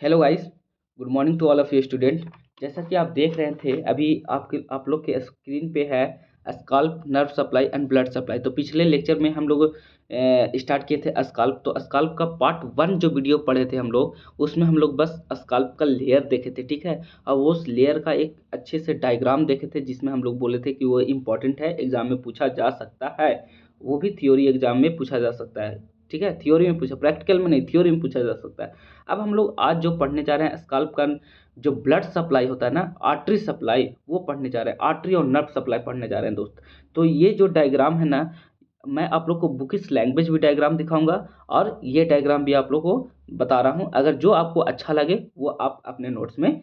Hello guys, good morning to all of you student. जैसा कि आप देख रहे थे अभी आप लोग के स्क्रीन पे है scalp nerve supply and blood supply. तो पिछले लेक्चर में हम लोग स्टार्ट किए थे स्काल्प। तो स्काल्प का पार्ट वन जो वीडियो पढ़े थे हम लोग, उसमें हम लोग बस स्काल्प का लेयर देखे थे, ठीक है। और उस लेयर का एक अच्छे से डायग्राम देखे थे जिसमें हम लोग बोले थे कि वो इम्पॉर्टेंट है, एग्जाम में पूछा जा सकता है। वो भी थ्योरी एग्जाम में पूछा जा सकता है, ठीक है। थ्योरी में पूछा, प्रैक्टिकल में नहीं, थ्योरी में पूछा जा सकता है। अब हम लोग आज जो पढ़ने जा रहे हैं स्काल्प का जो ब्लड सप्लाई होता है ना, आर्टरी सप्लाई, वो पढ़ने जा रहे हैं। आर्टरी और नर्व सप्लाई पढ़ने जा रहे हैं दोस्त। तो ये जो डायग्राम है ना, मैं आप लोग को बुकिश लैंग्वेज भी डायग्राम दिखाऊंगा और ये डायग्राम भी आप लोग को बता रहा हूँ। अगर जो आपको अच्छा लगे वो आप अपने नोट्स में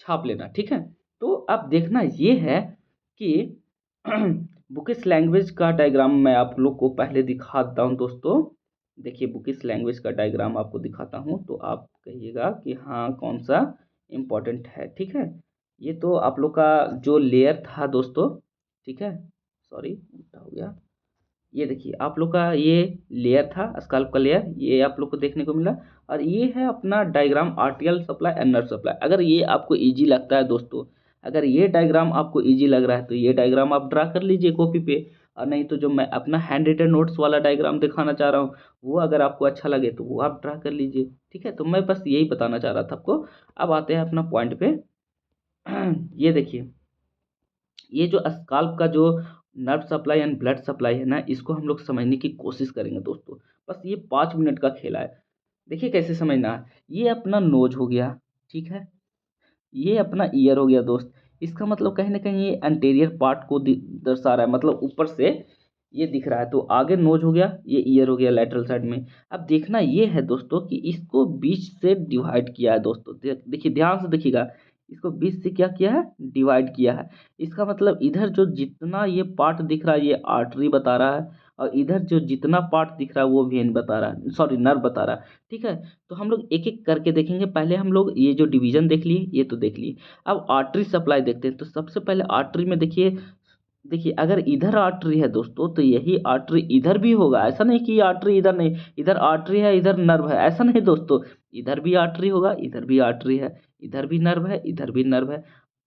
छाप लेना, ठीक है। तो अब देखना ये है कि बुकिश लैंग्वेज का डायग्राम मैं आप लोग को पहले दिखा देता हूँ दोस्तों। देखिए, बुकिश लैंग्वेज का डायग्राम आपको दिखाता हूँ तो आप कहिएगा कि हाँ कौन सा इम्पोर्टेंट है, ठीक है। ये तो आप लोग का जो लेयर था दोस्तों, ठीक है। सॉरी, उल्टा हो गया। ये देखिए आप लोग का ये लेयर था स्काल्प का लेयर, ये आप लोग को देखने को मिला। और ये है अपना diagram आर्टियल supply and nerve supply. अगर ये आपको इजी लगता है दोस्तों, अगर ये डायग्राम आपको इजी लग रहा है तो ये डायग्राम आप ड्रा कर लीजिए कॉपी पे। और नहीं तो जो मैं अपना हैंड रिटन नोट्स वाला डायग्राम दिखाना चाह रहा हूँ, वो अगर आपको अच्छा लगे तो वो आप ड्रा कर लीजिए, ठीक है। तो मैं बस यही बताना चाह रहा था आपको। अब आते हैं अपना पॉइंट पे। ये देखिए, ये जो स्काल्प का जो nerve supply and blood supply है ना, इसको हम लोग समझने की कोशिश करेंगे दोस्तों। बस ये 5 मिनट का खेला है। देखिए कैसे समझना है। ये अपना नोज हो गया, ठीक है। ये अपना ईयर हो गया दोस्त। इसका मतलब कहीं ना कहीं ये एंटेरियर पार्ट को दर्शा रहा है, मतलब ऊपर से ये दिख रहा है। तो आगे नोज हो गया, ये ईयर हो गया लेटरल साइड में। अब देखना ये है दोस्तों कि इसको बीच से डिवाइड किया है दोस्तों। देखिए ध्यान से देखिएगा, इसको बीच से क्या किया है, डिवाइड किया है। इसका मतलब इधर जो जितना ये पार्ट दिख रहा है ये आर्टरी बता रहा है, और इधर जो जितना पार्ट दिख रहा है वो वेन बता रहा है, सॉरी नर्व बता रहा है, ठीक है। तो हम लोग एक एक करके देखेंगे। पहले हम लोग ये जो डिवीजन देख लिए, ये तो देख लिए। अब आर्टरी सप्लाई देखते हैं। तो सबसे पहले आर्टरी में देखिए, देखिए अगर इधर आर्टरी है दोस्तों तो यही आर्टरी इधर भी होगा। ऐसा नहीं कि आर्टरी इधर नहीं, इधर आर्टरी है इधर नर्व है, ऐसा नहीं दोस्तों। इधर भी आर्टरी होगा, इधर भी आर्टरी है, इधर भी नर्व है, इधर भी नर्व है।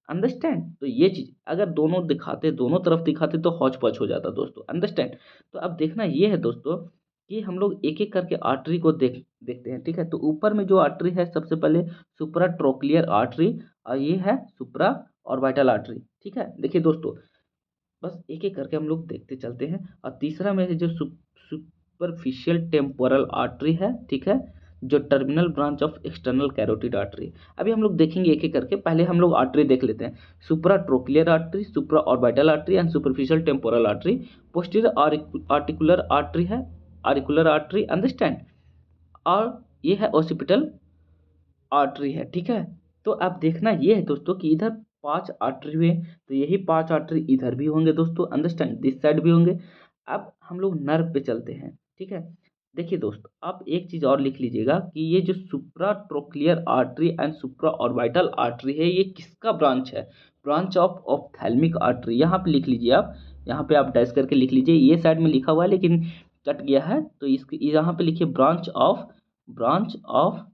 अंडरस्टैंड। तो ये चीज अगर दोनों दिखाते, दोनों तरफ दिखाते तो हौच पौच हो जाता दोस्तों। अंडरस्टैंड। तो अब देखना ये है दोस्तों कि हम लोग एक एक करके आर्टरी को देखते हैं, ठीक है। तो ऊपर में जो आर्टरी है सबसे पहले सुप्रा ट्रोक्लियर आर्टरी, और ये है सुप्रा ऑर्बिटल आर्टरी, ठीक है। देखिए दोस्तों, बस एक एक करके हम लोग देखते चलते हैं। और तीसरा में है जो सुपरफिशियल टेम्पोरल आर्टरी है, ठीक है, जो terminal branch of external carotid artery. अभी हम लोग देखेंगे एक एक करके। पहले हम लोग आर्टरी देख लेते हैं। Supra trochlear artery, supra orbital artery and superficial temporal artery. Posterior articular artery है, आर्टिकुलर आर्टरी, अंडरस्टैंड। और ये है ओसिपिटल आर्टरी है, ठीक है। तो अब देखना ये है दोस्तों कि इधर 5 आर्टरी हुए, तो यही 5 आर्टरी इधर भी होंगे दोस्तों, अंडरस्टैंड, दिस साइड भी होंगे। अब हम लोग नर्व पे चलते हैं, ठीक है। देखिए दोस्त, आप एक चीज और लिख लीजिएगा कि ये जो supra trochlear artery and supra orbital artery है, ये किसका ब्रांच है, ब्रांच ऑफ ऑप्थेल्मिक आर्टरी। यहाँ पे लिख लीजिए आप, यहाँ पे आप डैश करके लिख लीजिए। ये साइड में लिखा हुआ है लेकिन कट गया है, तो इसके यहाँ पे लिखिए ब्रांच ऑफ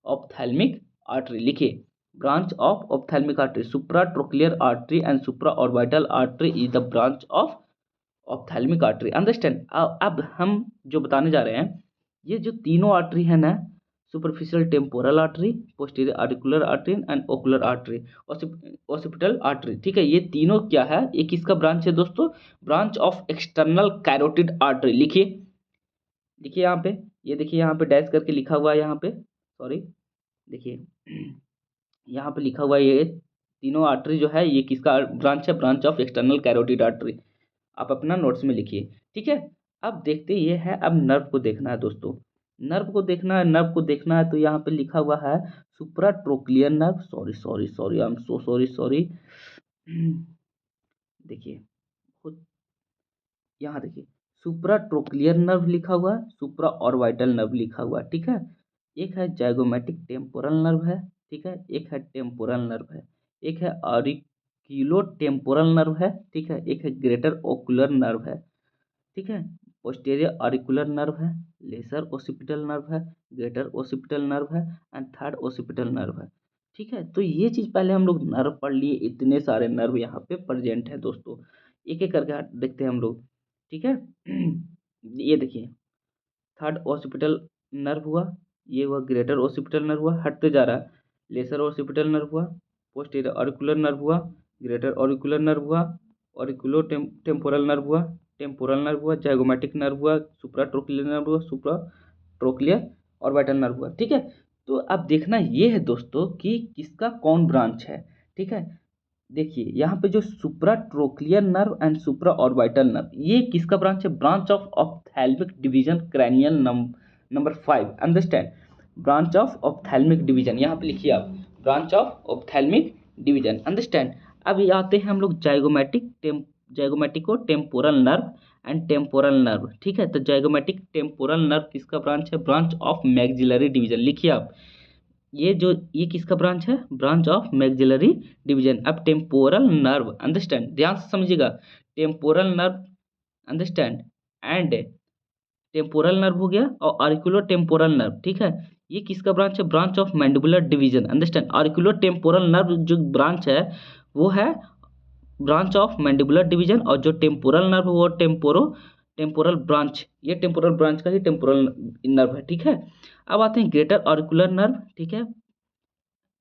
ऑप्थेल्मिक आर्टरी, लिखिए branch of ophthalmic artery. Supra trochlear artery and supra orbital artery is the branch of ophthalmic artery, understand. अब हम जो बताने जा रहे हैं, ये जो तीनों आर्टरी है ना, superficial temporal artery, posterior articular artery and ocular artery, occipital artery, ठीक है। ये तीनों क्या है, ये किसका ब्रांच है दोस्तों, branch of external carotid artery. लिखिए, देखिए यहाँ पे, ये देखिए यहाँ पे डैश करके लिखा हुआ है, यहाँ पे सॉरी, देखिए यहाँ पे लिखा हुआ है ये तीनों आर्टरी जो है ये किसका ब्रांच है, branch of external carotid artery. आप अपना नोट्स में लिखिए, ठीक है। अब देखते ये है, अब नर्व को देखना है दोस्तों। नर्व को देखना है, नर्व को देखना है। तो यहाँ पे लिखा हुआ है supra trochlear nerve, sorry sorry sorry, I am so sorry sorry. देखिए खुद यहाँ देखिए, सुप्रा ट्रोक्लियर नर्व लिखा हुआ है, सुप्रा ऑर्बिटल नर्व लिखा हुआ है, ठीक है। एक है जाइगोमेटिक टेम्पोरल नर्व है, ठीक है, एक है टेम्पोरल नर्व है, एक है ऑरिक्यूलो टेम्पोरल नर्व है, ठीक है, एक है ग्रेटर ओकुलर नर्व है, ठीक है। पोस्टीरियर ऑरिकुलर नर्व है, लेसर ओसिपिटल नर्व है, ग्रेटर ओसिपिटल नर्व है एंड थर्ड ओसिपिटल नर्व है। ठीक है, तो ये चीज़ पहले हम लोग नर्व पढ़ लिए, इतने सारे नर्व यहाँ पे प्रेजेंट है दोस्तों। एक एक करके देखते हैं हम लोग। ठीक है ये देखिए, थर्ड ओसिपिटल नर्व हुआ, ये हुआ ग्रेटर ओसिपिटल नर्व हुआ, हटते जा रहा है, लेसर ओसिपिटल नर्व हुआ, पोस्टीरियर ऑरिकुलर नर्व हुआ, ग्रेटर ऑरिकुलर नर्व हुआ, ऑरिकुलो टेम्पोरल नर्व हुआ, टेम्पोरल नर्व हुआ, जाइगोमेटिक नर्व हुआ, सुप्रा ट्रोक्लियर नर्व हुआ, सुप्रा ट्रोक्लियर ऑर्बिटल नर्व हुआ। ठीक है, तो अब देखना ये है दोस्तों कि किसका कौन ब्रांच है। ठीक है, देखिए यहाँ पे जो supra trochlear nerve and supra orbital nerve, ये किसका ब्रांच है? Branch of ophthalmic division cranial number 5। Understand, branch of ophthalmic division, यहाँ पे लिखिए आप, branch of ophthalmic division. Understand. अब ये आते हैं हम लोग zygomatico temporal nerve and temporal nerve. ठीक है, तो जाइगोमेटिक टेम्पोरल नर्व किसका ब्रांच है? Branch of maxillary division. लिखिए आप, ये किसका ब्रांच है? Branch of maxillary division. अब टेम्पोरल नर्व, अंडरस्टैंड, ध्यान से समझिएगा, temporal nerve, understand, and temporal nerve हो गया और ऑरिकुलो टेम्पोरल नर्व। ठीक है, ये किसका ब्रांच है? Branch of mandibular division. Understand, auriculo temporal nerve जो ब्रांच है वो है ब्रांच ऑफ मैंडिबुलर डिवीजन, और जो टेम्पोरल नर्व वो टेम्पोरल ब्रांच, ये टेम्पोरल ब्रांच का ही टेम्पोरल नर्व है। ठीक है, अब आते हैं ग्रेटर ऑरिकुलर नर्व। ठीक है,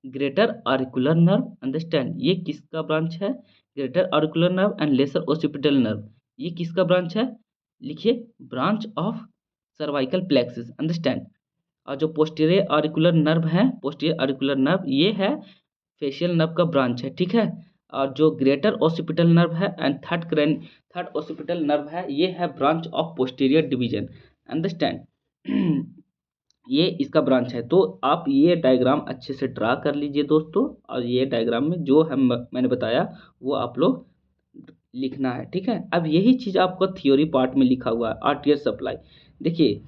ग्रेटर ऑरिकुलर नर्व, अंडरस्टैंड, ये किसका ब्रांच है? Greater auricular nerve and lesser occipital nerve, ये किसका ब्रांच है? लिखिए, branch of cervical plexus. Understand, और जो पोस्टीरियर ऑरिकुलर नर्व है, पोस्टीरियर ऑरिकुलर नर्व ये है फेशियल नर्व का ब्रांच है। ठीक है, और जो ग्रेटर ओसिपिटल नर्व है एंड थर्ड ओसिपिटल नर्व है, ये है branch of posterior division. Understand, ये इसका ब्रांच है। तो आप ये डायग्राम अच्छे से ड्रा कर लीजिए दोस्तों, और ये डायग्राम में जो मैंने बताया वो आप लोग लिखना है। ठीक है, अब यही चीज़ आपका थ्योरी पार्ट में लिखा हुआ है, आर्टियर सप्लाई। देखिए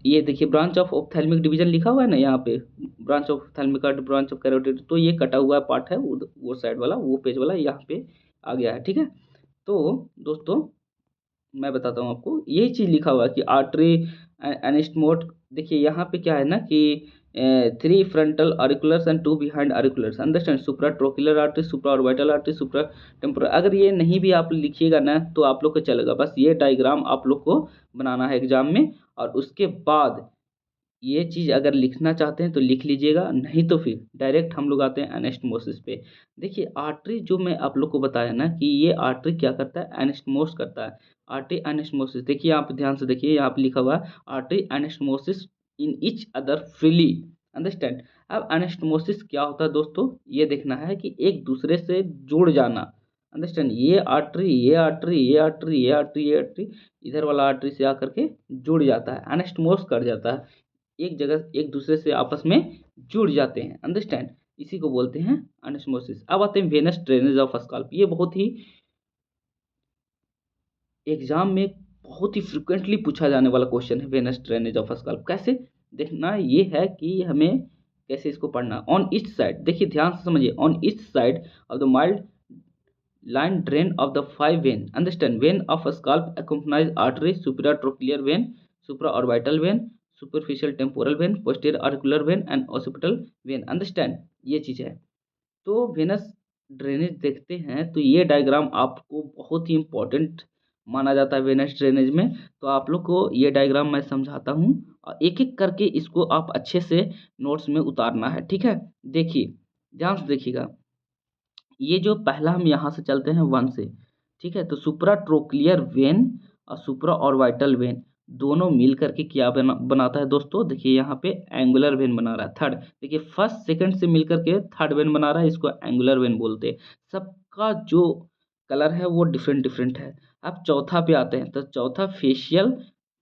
ये देखिए, ब्रांच ऑफ ऑप्थेल्मिक डिवीजन लिखा हुआ है ना यहाँ पे, branch of ophthalmic, branch of carotid, तो ये कटा हुआ पार्ट है, वो साइड वाला, वो पेज वाला यहाँ पे आ गया है। ठीक है, तो दोस्तों मैं बताता हूँ आपको, यही चीज़ लिखा हुआ है कि आर्टरी एनिस्टमोट। देखिए यहाँ पे क्या है ना कि 3 frontal auriculars and 2 behind auriculars. Understand, supra trochlear artery, supra orbital artery, supra temporal. अगर ये नहीं भी आप लिखिएगा ना तो आप लोग को चलेगा, बस ये डायग्राम आप लोग को बनाना है एग्जाम में, और उसके बाद ये चीज़ अगर लिखना चाहते हैं तो लिख लीजिएगा, नहीं तो फिर डायरेक्ट हम लोग आते हैं एनास्टोमोसिस पे। देखिए आर्टरी जो मैं आप लोग को बताया ना कि ये आर्टरी क्या करता है? एनास्टोमोस करता है। आर्टरी एनास्टोमोसिस, देखिए आप ध्यान से देखिए, यहाँ पे लिखा हुआ है artery anastomosis in each other freely. Understand, अब एनास्टोमोसिस क्या होता है दोस्तों, ये देखना है कि एक दूसरे से जुड़ जाना। अंडरस्टैंड, ये आर्टरी, ये आर्टरी, ये आर्टरी, ये आर्टरी, ये आर्टरी इधर वाला आर्टरी से आकर के जुड़ जाता है, एनास्टोमोस कर जाता है, एक जगह एक दूसरे से आपस में जुड़ जाते हैं। अंडरस्टैंड, इसी को बोलते हैं एनास्टोमोसिस। अब आते हैं वेनस ड्रेनेज ऑफ स्काल्प। ये बहुत ही एग्जाम में बहुत ही फ्रिक्वेंटली पूछा जाने वाला क्वेश्चन है, वेनस ड्रेनेज ऑफ स्काल्प। कैसे देखना ये है कि हमें कैसे इसको पढ़ना। ऑन ईस्ट साइड, देखिए ध्यान से समझिए, on east side of the mild line drain of the 5 vein. Understand, vein of scalp accompanies artery, supratrochlear vein, supraorbital vein, superficial temporal vein, posterior auricular vein and occipital vein. Understand, ये चीज है। तो venous drainage देखते हैं तो ये diagram आपको बहुत ही इंपॉर्टेंट माना जाता है वेनस ड्रेनेज में। तो आप लोग को ये डायग्राम मैं समझाता हूँ, और एक एक करके इसको आप अच्छे से नोट्स में उतारना है। ठीक है, देखिए ध्यान से देखिएगा, ये जो पहला हम यहाँ से चलते हैं 1 से। ठीक है, तो सुप्रा ट्रोक्लियर वेन और सुप्रा ऑर्बिटल वेन दोनों मिल करके क्या बनाता है दोस्तों, देखिए यहाँ पे एंगुलर वेन बना रहा है। थर्ड, देखिए फर्स्ट सेकंड से मिल करके थर्ड वेन बना रहा है, इसको एंगुलर वेन बोलते हैं। सबका जो कलर है वो डिफरेंट डिफरेंट है। अब चौथा पे आते हैं, तो चौथा फेशियल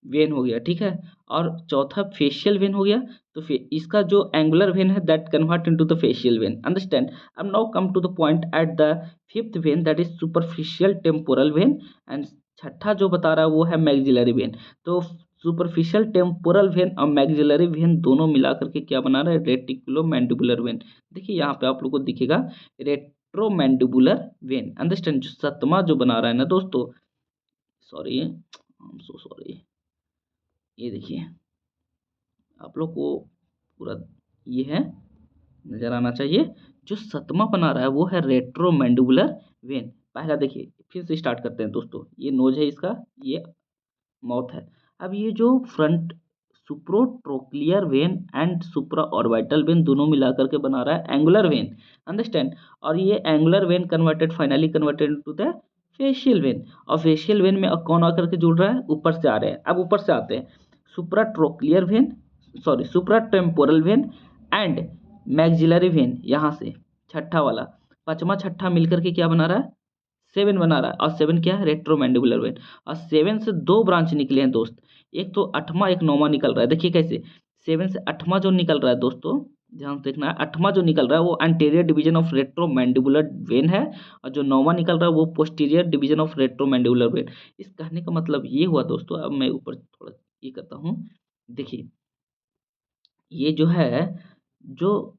वेन हो गया। ठीक है, और चौथा फेशियल वेन हो गया, तो फिर इसका जो एंगुलर वेन है that convert into the facial vein. Understand, अब now come to the point at the fifth vein that is superficial temporal vein, and छठा जो बता रहा है वो है मैक्सिलरी वेन। तो सुपरफिशियल टेम्पोरल वेन और मैक्सिलरी वेन दोनों मिला करके क्या बना रहा है? Retromandibular vein. देखिए यहाँ पे आप लोग को दिखेगा रेट्रोमैंडिबुलर वेन। अंडरस्टैंड, जो सतमा जो बना रहा है ना दोस्तों, सॉरी I'm so sorry, ये देखिए आप लोग को पूरा ये है नजर आना चाहिए। जो सतमा बना रहा है वो है रेट्रोमैंडिबुलर वेन। पहला देखिए, फिर से स्टार्ट करते हैं दोस्तों, ये नोज है इसका, ये माउथ है। अब ये जो front supratrochlear vein and supra orbital vein दोनों मिलाकर के बना रहा है एंगुलर वेन, अंडरस्टैंड। और ये angular vein converted finally converted to the facial vein. और फेशियल वेन में अब कौन आकर के जुड़ रहा है, ऊपर से आ रहे हैं। अब ऊपर से आते हैं, supratrochlear vein, sorry supratemporal vein and maxillary vein, यहाँ से छठा वाला, पांचवा छठा मिलकर के क्या बना रहा है, सेवन बना रहा है। और सेवन क्या है, रेट्रोमैंडिबुलर वेन। और सेवन से दो ब्रांच निकले हैं दोस्त, एक तो अठवां एक नौवां निकल रहा है। देखिए कैसे, सेवन से अठवां जो निकल रहा है दोस्तों, ध्यान से देखना है, अठवां जो निकल रहा है वो एंटीरियर डिवीजन ऑफ रेट्रोमैंडिबुलर वेन है, और जो नौवां निकल रहा है वो पोस्टीरियर डिवीजन ऑफ रेट्रोमैंडिबुलर वेन। इस कहने का मतलब ये हुआ दोस्तों, अब मैं ऊपर थोड़ा ये करता हूँ, देखिए ये जो है, जो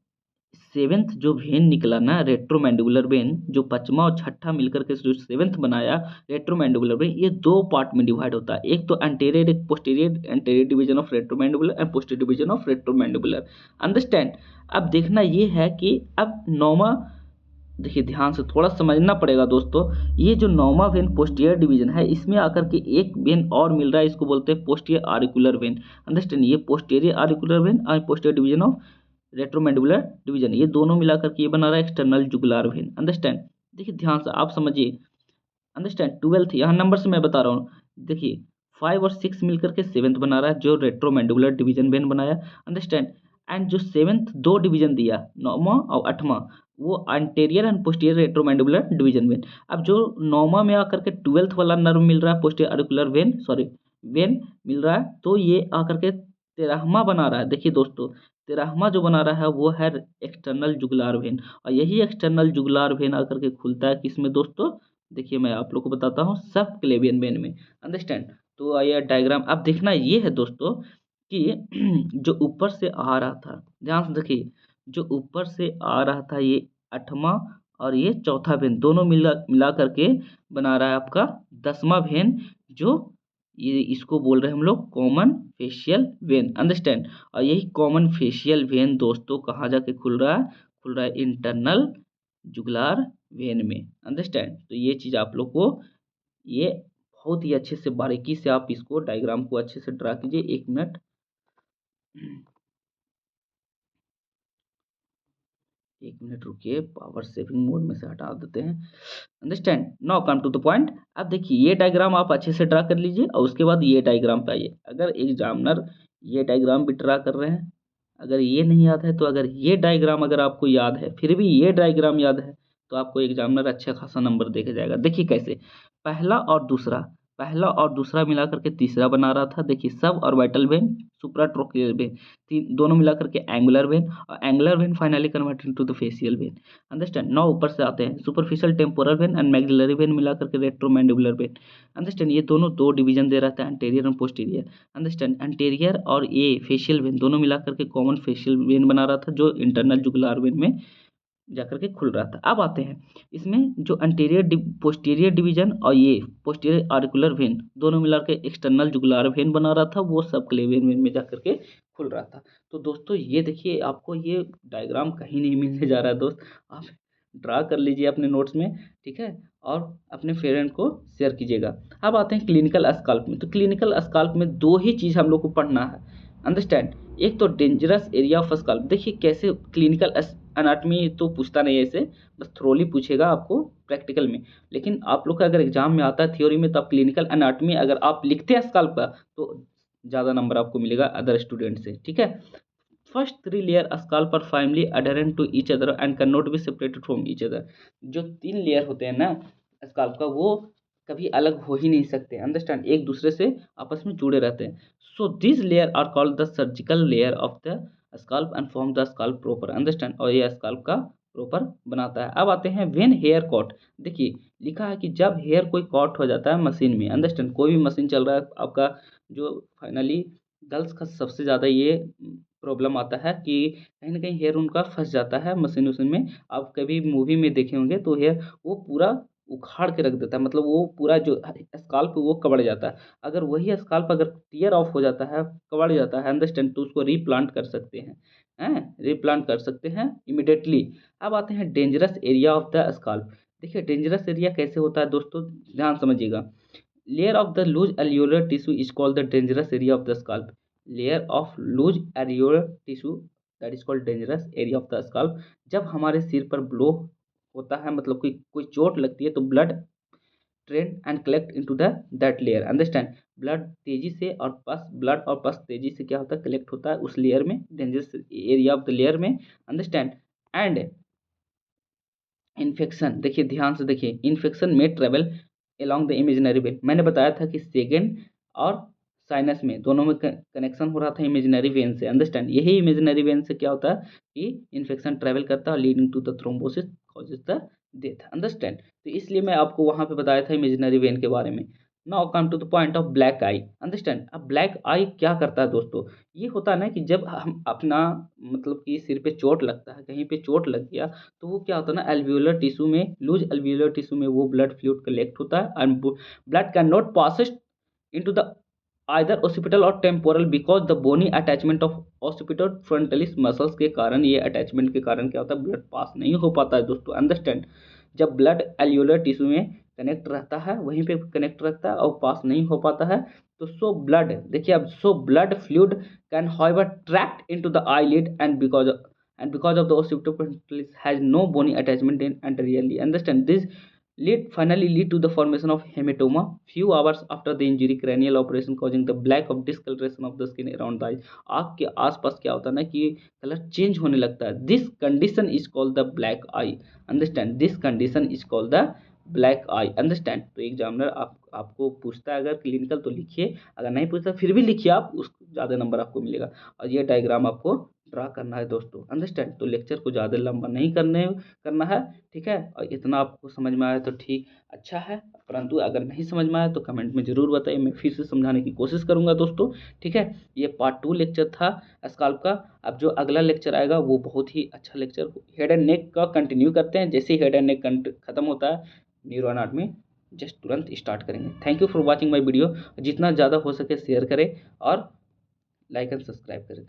सेवेंथ जो वेन निकला ना रेट्रोमैंडिबुलर वेन, जो पांचवा और छठा मिलकर के जो सेवेंथ बनाया रेट्रोमैंडिबुलर वेन, ये दो पार्ट में डिवाइड होता है, एक तो एंटीरियर एक posterior, anterior division of retromandibular and posterior division of retromandibular, understand. अब देखना ये है कि अब नौवां, देखिए ध्यान से थोड़ा समझना पड़ेगा दोस्तों, ये जो नौवां वेन पोस्टीरियर डिवीजन है, इसमें आकर के एक वेन और मिल रहा है, इसको बोलते हैं पोस्टीरियर आरिकुलर वेन, अंडरस्टैंड। ये पोस्टीरियर आरिकुलर वेन और पोस्टीरियर डिवीजन ऑफ रेट्रोमैंडिबुलर डिवीजन, ये दोनों मिलाकर के ये बना रहा है एक्सटर्नल जुगुलार वेन, अंडरस्टैंड। देखिए ध्यान से आप समझिए, अंडरस्टैंड। ट्वेल्थ यहाँ नंबर से मैं बता रहा हूँ, देखिए 5 और 6 मिलकर के सेवेंथ बना रहा है, जो रेट्रोमैंडिबुलर डिवीजन वेन बनाया, अंडरस्टैंड। एंड जो सेवेंथ दो डिवीजन दिया, नौवां और आठवां, वो anterior and posterior retromandibular division vein. अब जो नौवां में आकर के ट्वेल्थ वाला नर्व मिल रहा है, पोस्टीरियर आरिकुलर वेन, सॉरी वेन मिल रहा है, तो ये आकर के तेरहवां बना रहा है। देखिए दोस्तों, तेरहवां जो बना रहा है वो है एक्सटर्नल जुगुलार वेन, और यही एक्सटर्नल जुगुलार वेन आकर के खुलता है किसमें दोस्तों, देखिए मैं आप लोग को बताता हूँ, सब क्लेवियन वेन में, अंडरस्टैंड। तो ये डायग्राम अब देखना ये है दोस्तों कि जो ऊपर से आ रहा था, ध्यान से देखिए, जो ऊपर से आ रहा था ये आठवां और ये चौथा वेन दोनों मिला मिला करके बना रहा है आपका 10वां वेन, जो ये इसको बोल रहे हैं हम लोग कॉमन फेशियल वेन, अंडरस्टैंड। और यही कॉमन फेशियल वेन दोस्तों कहाँ जाके खुल रहा है, खुल रहा है इंटरनल जुगुलार वेन में, अंडरस्टैंड। तो ये चीज़ आप लोग को, ये बहुत ही अच्छे से बारीकी से आप इसको डायग्राम को अच्छे से ड्रा कीजिए। एक मिनट, एक मिनट रुकिए, पावर सेविंग मोड में से हटा देते हैं, understand. Now come to the point. अब देखिए ये डायग्राम आप अच्छे से ड्रा कर लीजिए, और उसके बाद ये डायग्राम पे आइए। अगर एग्जामिनर ये डायग्राम भी ड्रा कर रहे हैं, अगर ये नहीं याद है, तो अगर ये डायग्राम अगर आपको याद है, फिर भी ये डायग्राम याद है, तो आपको एग्जामिनर अच्छा खासा नंबर देके जाएगा। देखिए कैसे, पहला और दूसरा, पहला और दूसरा मिला करके तीसरा बना रहा था। देखिए sub orbital when, supratrochlear when, तीन दोनों मिला करके एंगुलर वेन, और angular vein finally converted to the facial vein, understand. नौ ऊपर से आते हैं, superficial temporal vein and maxillary vein मिला करके रेट्रोमैंडिबुलर वेन, अंडरस्टैंड। ये दोनों दो डिवीजन दे रहा था, एंटेरियर और पोस्टीरियर, अंडरस्टैंड। एंटेरियर और ये फेशियल वेन दोनों मिला करके कॉमन फेशियल वेन बना रहा था, जो इंटरनल जुगुलार वेन में जाकर के खुल रहा था। अब आते हैं इसमें, जो एंटीरियर पोस्टीरियर डिवीजन और ये पोस्टीरियर आर्टिकुलर वेन दोनों मिला के एक्सटर्नल जुगुलार वेन बना रहा था, वो सब क्लेवियन वेन में जाकर के खुल रहा था। तो दोस्तों ये देखिए, आपको ये डायग्राम कहीं नहीं मिलने जा रहा है दोस्त, आप ड्रा कर लीजिए अपने नोट्स में, ठीक है, और अपने फ्रेंड को शेयर कीजिएगा। अब आते हैं क्लिनिकल स्काल्प में। तो क्लिनिकल स्काल्प में दो ही चीज़ हम लोग को पढ़ना है, अंडरस्टैंड। एक तो डेंजरस एरिया ऑफ स्काल्प, देखिए कैसे क्लिनिकल अनाटमी तो पूछता नहीं है इसे, बस थ्रोली पूछेगा आपको प्रैक्टिकल में। लेकिन आप लोग का अगर एग्जाम में आता है थ्योरी में, तो आप क्लिनिकल अनाटमी अगर आप लिखते हैं स्काल्प का, तो ज़्यादा नंबर आपको मिलेगा अदर स्टूडेंट से, ठीक है। First three layer scalp are finally adherent to each other and can not be separated from each other. जो तीन लेयर होते हैं ना स्काल्प का, वो कभी अलग हो ही नहीं सकते, अंडरस्टैंड, एक दूसरे से आपस में जुड़े रहते हैं। So this layer are called the surgical layer of the scalp and form the scalp proper, understand. और ये स्काल्प का प्रॉपर बनाता है। अब आते हैं व्हेन हेयर कॉट। देखिए लिखा है कि जब हेयर कोई कॉट हो जाता है मशीन में, अंडरस्टैंड, कोई भी मशीन चल रहा है आपका, जो फाइनली गर्ल्स का सबसे ज़्यादा ये प्रॉब्लम आता है कि कहीं ना कहीं हेयर उनका फंस जाता है मशीन उशीन में। आप कभी मूवी में देखे होंगे तो हेयर वो पूरा उखाड़ के रख देता है, मतलब वो पूरा जो स्काल्प वो कबड़ जाता है। अगर वही स्काल्प अगर टियर ऑफ हो जाता है, कबड़ जाता है, अंडरस्टैंड, तो उसको रीप्लांट कर सकते हैं, रीप्लांट कर सकते हैं इमिडिएटली। अब आते हैं dangerous area of the scalp. देखिए डेंजरस एरिया कैसे होता है दोस्तों, ध्यान समझिएगा। Layer of the loose areolar tissue is called the dangerous area of the scalp. Layer of loose areolar tissue that is called dangerous area of the scalp. जब हमारे सिर पर ब्लो होता है, मतलब कोई कोई चोट लगती है, तो blood train and collect into the that layer, understand. Blood तेजी से और पस ब्लड और पस तेजी से क्या होता है, कलेक्ट होता है उस लेयर में, dangerous area of the layer में, अंडरस्टैंड। एंड इन्फेक्शन, देखिए ध्यान से देखिए, इन्फेक्शन में travel along the imaginary when. मैंने बताया था कि सेकेंड और साइनस में दोनों में कनेक्शन हो रहा था इमेजिनरी वेन से, अंडरस्टैंड। यही इमेजिनरी वेन से क्या होता है कि इन्फेक्शन ट्रेवल करता है, leading to the thrombosis causes the death, understand. तो इसलिए मैं आपको वहां पे बताया था इमेजिनरी वेन के बारे में। Now come to the point of black eye, understand. अब ब्लैक आई क्या करता है दोस्तों, ये होता है ना कि जब हम अपना मतलब कि सिर पे चोट लगता है, कहीं पे चोट लग गया, तो वो क्या होता है ना, एल्वियोलर टिश्यू में, लूज एल्वियोलर टिश्यू में वो ब्लड फ्लूइड कलेक्ट होता है, and blood can not pass into the either occipital और temporal because the bony attachment of occipital frontalis muscles के कारण, ये अटैचमेंट के कारण क्या होता है, ब्लड पास नहीं हो पाता है दोस्तों, अंडरस्टैंड। जब ब्लड एल्वियोलर टिश्यू में कनेक्ट रहता है, वहीं पे कनेक्ट रहता है और पास नहीं हो पाता है, तो सो ब्लड, देखिए अब, so blood fluid can however tract into the eyelid and because of the occipital frontalis has no bony attachment in anteriorly, understand this finally lead to the formation of hematoma few hours after the injury, cranial operation causing the black of discoloration of the skin around the eyes। आँख के आसपास क्या होता है ना कि colour change होने लगता है, this condition is called the black eye, understand, this condition is called the black eye, understand. तो एग्जामिनर आपको पूछता है अगर क्लिनिकल तो लिखिए, अगर नहीं पूछता फिर भी लिखिए आप, उस ज़्यादा नंबर आपको मिलेगा। और ये डायग्राम आपको ड्रा करना है दोस्तों, अंडरस्टैंड। तो लेक्चर को ज़्यादा लंबा नहीं करना है, ठीक है। और इतना आपको समझ में आया तो ठीक, अच्छा है, परंतु अगर नहीं समझ में आया तो कमेंट में ज़रूर बताइए, मैं फिर से समझाने की कोशिश करूंगा दोस्तों, ठीक है। ये पार्ट 2 लेक्चर था स्काल्प का। अब जो अगला लेक्चर आएगा वो बहुत ही अच्छा लेक्चर, हेड एंड नेक का कंटिन्यू करते हैं। जैसे ही हेड एंड नेक खत्म होता है न्यूरो एनाटॉमी, जस्ट तुरंत स्टार्ट करेंगे। Thank you for watching my video. जितना ज़्यादा हो सके शेयर करें और लाइक एंड सब्सक्राइब करें।